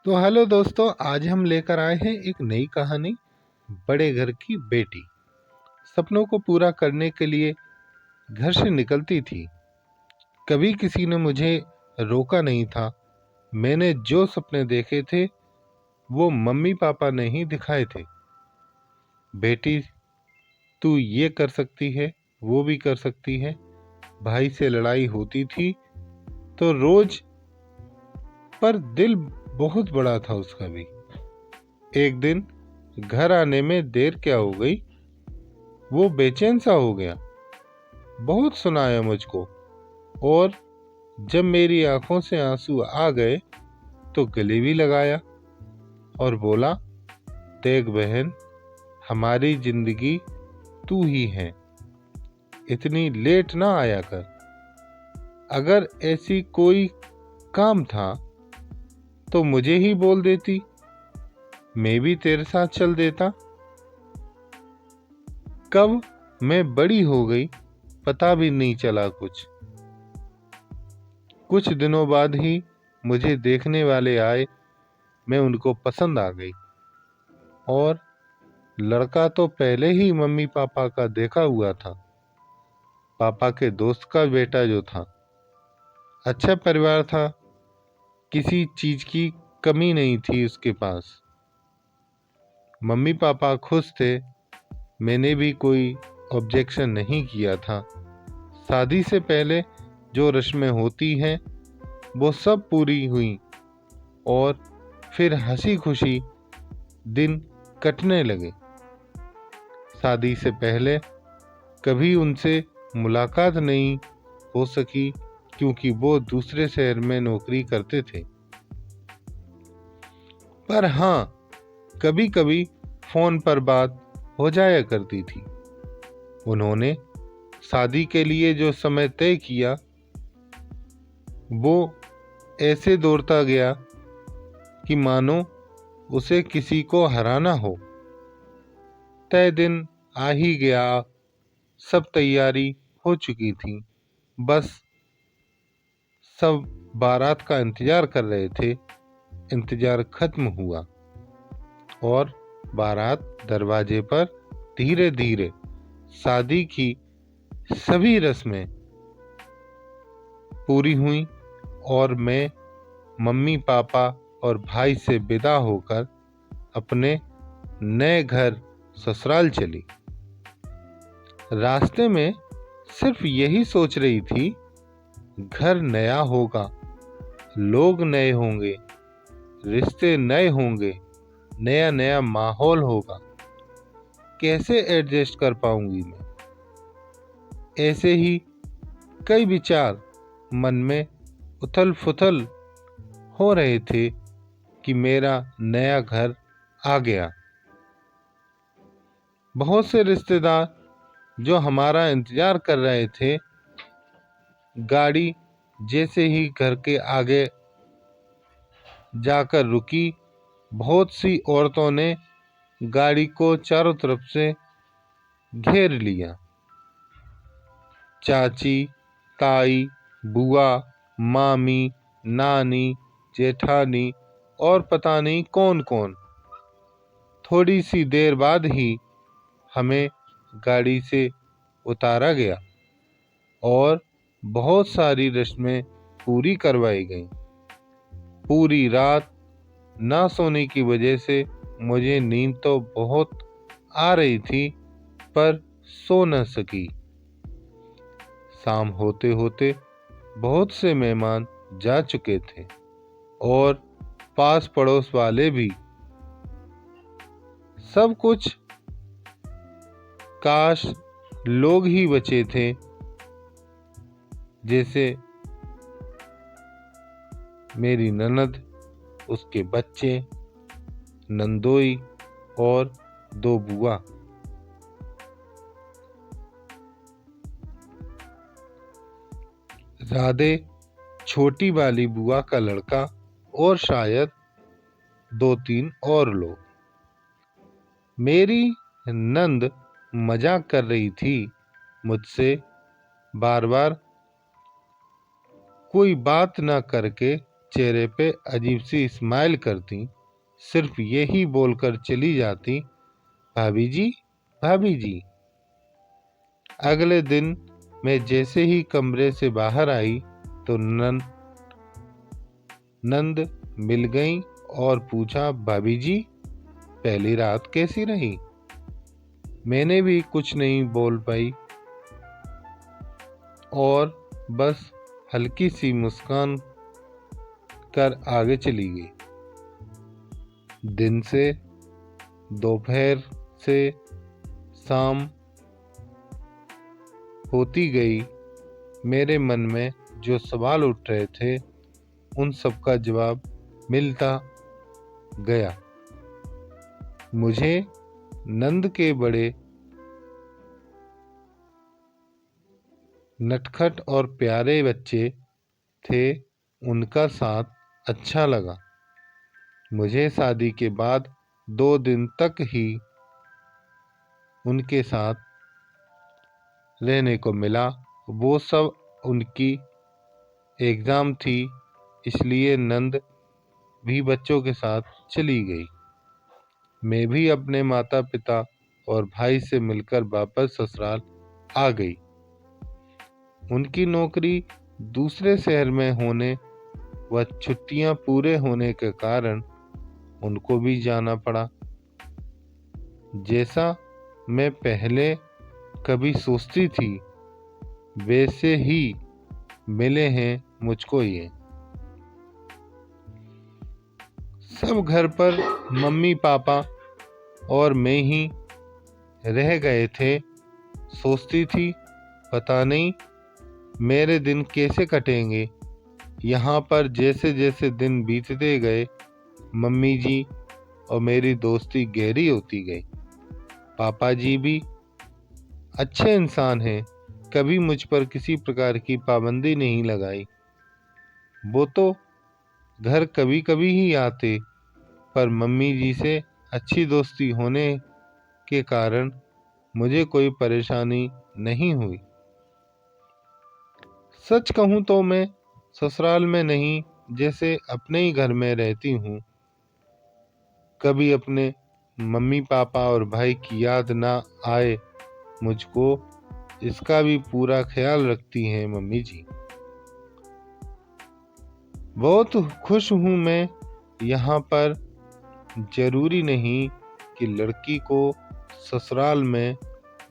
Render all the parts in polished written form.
तो हेलो दोस्तों, आज हम लेकर आए हैं एक नई कहानी। बड़े घर की बेटी सपनों को पूरा करने के लिए घर से निकलती थी। कभी किसी ने मुझे रोका नहीं था। मैंने जो सपने देखे थे वो मम्मी पापा ने ही दिखाए थे। बेटी, तू ये कर सकती है, वो भी कर सकती है। भाई से लड़ाई होती थी तो रोज, पर दिल बहुत बड़ा था उसका भी। एक दिन घर आने में देर क्या हो गई, वो बेचैन सा हो गया। बहुत सुनाया मुझको, और जब मेरी आंखों से आंसू आ गए तो गले भी लगाया और बोला, देख बहन, हमारी जिंदगी तू ही है, इतनी लेट ना आया कर। अगर ऐसी कोई काम था तो मुझे ही बोल देती, मैं भी तेरे साथ चल देता। कब मैं बड़ी हो गई पता भी नहीं चला। कुछ दिनों बाद ही मुझे देखने वाले आए। मैं उनको पसंद आ गई, और लड़का तो पहले ही मम्मी पापा का देखा हुआ था। पापा के दोस्त का बेटा जो था। अच्छा परिवार था, किसी चीज की कमी नहीं थी उसके पास। मम्मी पापा खुश थे। मैंने भी कोई ऑब्जेक्शन नहीं किया था। शादी से पहले जो रस्में होती हैं वो सब पूरी हुई, और फिर हंसी खुशी दिन कटने लगे। शादी से पहले कभी उनसे मुलाकात नहीं हो सकी, क्योंकि वो दूसरे शहर में नौकरी करते थे। पर हाँ, कभी कभी फोन पर बात हो जाया करती थी। उन्होंने शादी के लिए जो समय तय किया वो ऐसे दौड़ता गया कि मानो उसे किसी को हराना हो। तय दिन आ ही गया। सब तैयारी हो चुकी थी, बस सब बारात का इंतजार कर रहे थे। इंतजार खत्म हुआ और बारात दरवाजे पर धीरे धीरे शादी की सभी रस्में पूरी हुई, और मैं मम्मी पापा और भाई से विदा होकर अपने नए घर ससुराल चली। रास्ते में सिर्फ यही सोच रही थी, घर नया होगा, लोग नए होंगे, रिश्ते नए होंगे, नया नया माहौल होगा, कैसे एडजस्ट कर पाऊंगी मैं। ऐसे ही कई विचार मन में उथल फुथल हो रहे थे कि मेरा नया घर आ गया। बहुत से रिश्तेदार जो हमारा इंतजार कर रहे थे। गाड़ी जैसे ही घर के आगे जाकर रुकी, बहुत सी औरतों ने गाड़ी को चारों तरफ से घेर लिया। चाची, ताई, बुआ, मामी, नानी, जेठानी और पता नहीं कौन कौन। थोड़ी सी देर बाद ही हमें गाड़ी से उतारा गया और बहुत सारी रस्में पूरी करवाई गईं। पूरी रात ना सोने की वजह से मुझे नींद तो बहुत आ रही थी, पर सो न सकी। शाम होते होते बहुत से मेहमान जा चुके थे, और पास पड़ोस वाले भी। सब कुछ, काश लोग ही बचे थे, जैसे मेरी ननद, उसके बच्चे, नंदोई और 2 बुआ। राधे, छोटी वाली बुआ का लड़का, और शायद 2-3 और लोग। मेरी नंद मजाक कर रही थी मुझसे, बार बार कोई बात ना करके चेहरे पे अजीब सी स्माइल करती, सिर्फ यही बोलकर चली जाती, भाभी जी, भाभी जी। अगले दिन मैं जैसे ही कमरे से बाहर आई तो नंद मिल गई और पूछा, भाभी जी, पहली रात कैसी रही? मैंने भी कुछ नहीं बोल पाई और बस हल्की सी मुस्कान कर आगे चली गई। दिन से दोपहर से शाम होती गई, मेरे मन में जो सवाल उठ रहे थे उन सब का जवाब मिलता गया। मुझे नंद के बड़े नटखट और प्यारे बच्चे थे, उनका साथ अच्छा लगा। मुझे शादी के बाद 2 दिन तक ही उनके साथ रहने को मिला। वो सब उनकी एग्ज़ाम थी, इसलिए नंद भी बच्चों के साथ चली गई। मैं भी अपने माता पिता और भाई से मिलकर वापस ससुराल आ गई। उनकी नौकरी दूसरे शहर में होने व छुट्टियां पूरे होने के कारण उनको भी जाना पड़ा। जैसा मैं पहले कभी सोचती थी वैसे ही मिले हैं मुझको ये सब। घर पर मम्मी पापा और मैं ही रह गए थे। सोचती थी पता नहीं मेरे दिन कैसे कटेंगे। यहाँ पर जैसे जैसे दिन बीतते गए, मम्मी जी और मेरी दोस्ती गहरी होती गई। पापा जी भी अच्छे इंसान हैं, कभी मुझ पर किसी प्रकार की पाबंदी नहीं लगाई। वो तो घर कभी कभी ही आते, पर मम्मी जी से अच्छी दोस्ती होने के कारण मुझे कोई परेशानी नहीं हुई। सच कहूँ तो मैं ससुराल में नहीं, जैसे अपने ही घर में रहती हूँ। कभी अपने मम्मी पापा और भाई की याद ना आए मुझको, इसका भी पूरा ख्याल रखती हैं मम्मी जी। बहुत खुश हूँ मैं यहाँ पर। जरूरी नहीं कि लड़की को ससुराल में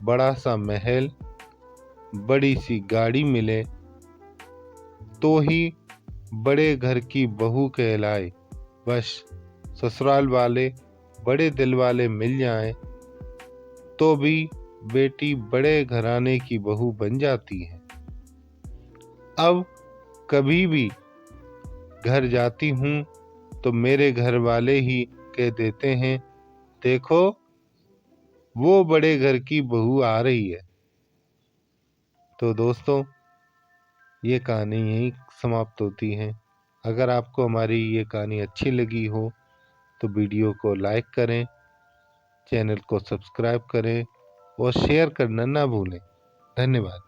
बड़ा सा महल, बड़ी सी गाड़ी मिले तो ही बड़े घर की बहू कहलाए। बस ससुराल वाले बड़े दिल वाले मिल जाएं तो भी बेटी बड़े घराने की बहू बन जाती है। अब कभी भी घर जाती हूँ तो मेरे घर वाले ही कह देते हैं, देखो वो बड़े घर की बहू आ रही है। तो दोस्तों, ये कहानी यहीं समाप्त होती है। अगर आपको हमारी ये कहानी अच्छी लगी हो तो वीडियो को लाइक करें, चैनल को सब्सक्राइब करें और शेयर करना ना भूलें। धन्यवाद।